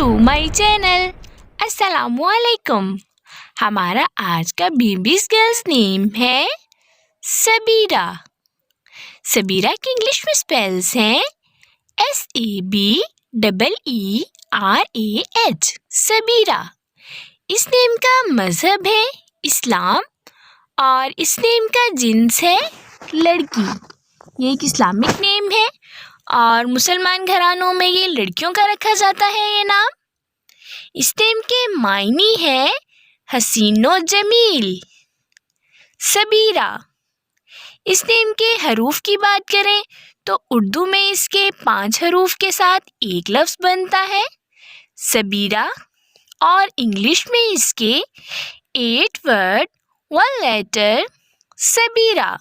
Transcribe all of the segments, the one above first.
To my channel. अस्सलामुअलैकुम। हमारा आज का बेबीज गर्ल्स नेम है सबीरा। सबीरा के इंग्लिश में स्पेल्स हैं SABEERAH सबीरा। इस नेम का मजहब है इस्लाम और इस नेम का जिन्स है लड़की। ये एक इस्लामिक नेम है और मुसलमान घरानों में ये लड़कियों का रखा जाता है ये नाम। इस नेम के मायने है हसीनो जमील। सबीरा। इस नेम के हरूफ की बात करें तो उर्दू में इसके 5 हरूफ के साथ एक लफ्ज़ बनता है सबीरा और इंग्लिश में इसके 8 वर्ड 1 लेटर सबीरा।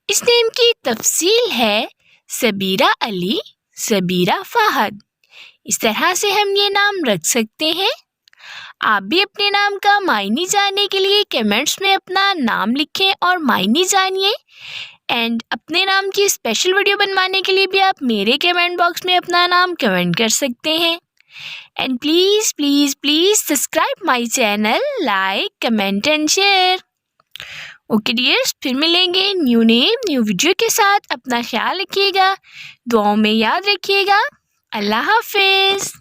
इस नेम की तफसील है सबीरा अली, सबीरा फ़हद। इस तरह से हम ये नाम रख सकते हैं। आप भी अपने नाम का मायने जानने के लिए कमेंट्स में अपना नाम लिखें और मायने जानिए। एंड अपने नाम की स्पेशल वीडियो बनवाने के लिए भी आप मेरे कमेंट बॉक्स में अपना नाम कमेंट कर सकते हैं। And please please please subscribe my channel, like, comment and share. Okay dears, फिर मिलेंगे न्यू नेम न्यू वीडियो के साथ। अपना ख्याल रखिएगा, दुआओं में याद रखिएगा। अल्लाह हाफिज़।